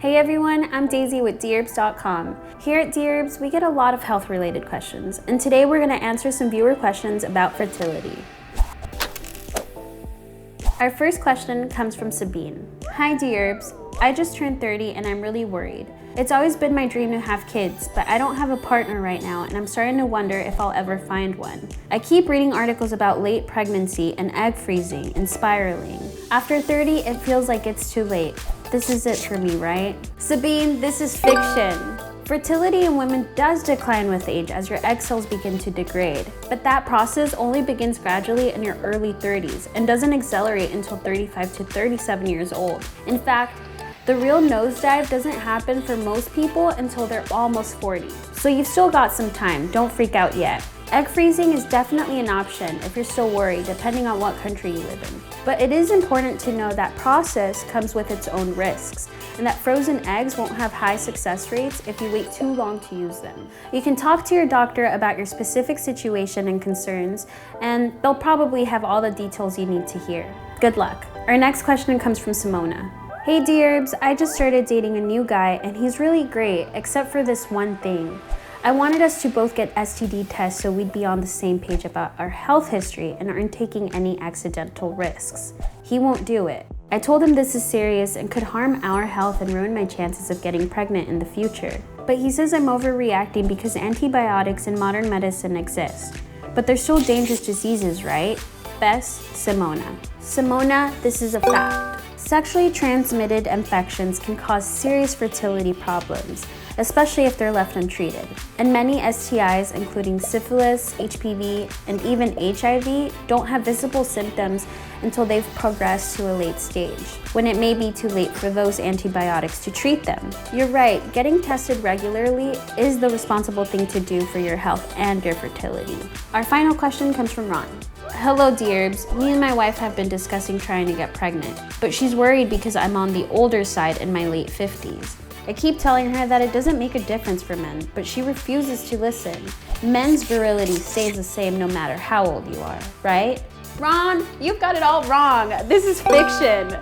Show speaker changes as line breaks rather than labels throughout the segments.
Hey everyone, I'm Daisy with Dherbs.com. Here at Dherbs, we get a lot of health-related questions, and today we're going to answer some viewer questions about fertility. Our first question comes from Sabine. Hi Dherbs, I just turned 30 and I'm really worried. It's always been my dream to have kids, but I don't have a partner right now and I'm starting to wonder if I'll ever find one. I keep reading articles about late pregnancy and egg freezing and spiraling. After 30, it feels like it's too late. This is it for me, right? Sabine, this is fiction. Fertility in women does decline with age as your egg cells begin to degrade, but that process only begins gradually in your early 30s and doesn't accelerate until 35 to 37 years old. In fact, the real nosedive doesn't happen for most people until they're almost 40. So you've still got some time, don't freak out yet. Egg freezing is definitely an option if you're still worried, depending on what country you live in. But it is important to know that process comes with its own risks, and that frozen eggs won't have high success rates if you wait too long to use them. You can talk to your doctor about your specific situation and concerns, and they'll probably have all the details you need to hear. Good luck. Our next question comes from Simona. Hey Dherbs, I just started dating a new guy and he's really great, except for this one thing. I wanted us to both get STD tests so we'd be on the same page about our health history and aren't taking any accidental risks. He won't do it. I told him this is serious and could harm our health and ruin my chances of getting pregnant in the future. But he says I'm overreacting because antibiotics in modern medicine exist. But they're still dangerous diseases, right? Best, Simona. Simona, this is a fact. Sexually transmitted infections can cause serious fertility problems, especially if they're left untreated. And many STIs, including syphilis, HPV, and even HIV, don't have visible symptoms until they've progressed to a late stage, when it may be too late for those antibiotics to treat them. You're right, getting tested regularly is the responsible thing to do for your health and your fertility. Our final question comes from Ron. Hello Dherbs, me and my wife have been discussing trying to get pregnant, but she's worried because I'm on the older side in my late 50s. I keep telling her that it doesn't make a difference for men, but she refuses to listen. Men's virility stays the same no matter how old you are, right? Ron, you've got it all wrong. This is fiction.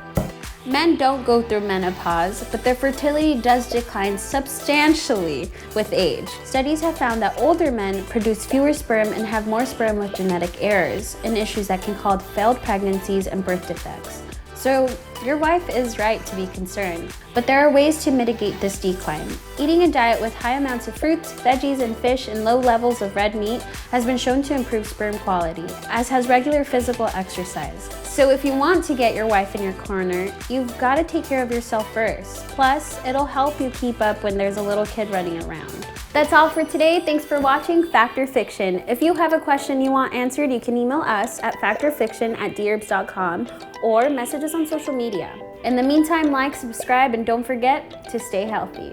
Men don't go through menopause, but their fertility does decline substantially with age. Studies have found that older men produce fewer sperm and have more sperm with genetic errors and issues that can cause failed pregnancies and birth defects. So your wife is right to be concerned, but there are ways to mitigate this decline. Eating a diet with high amounts of fruits, veggies, and fish and low levels of red meat has been shown to improve sperm quality, as has regular physical exercise. So if you want to get your wife in your corner, you've got to take care of yourself first. Plus, it'll help you keep up when there's a little kid running around. That's all for today. Thanks for watching Fact or Fiction. If you have a question you want answered, you can email us at factorfiction@dherbs.com or message us on social media. In the meantime, like, subscribe, and don't forget to stay healthy.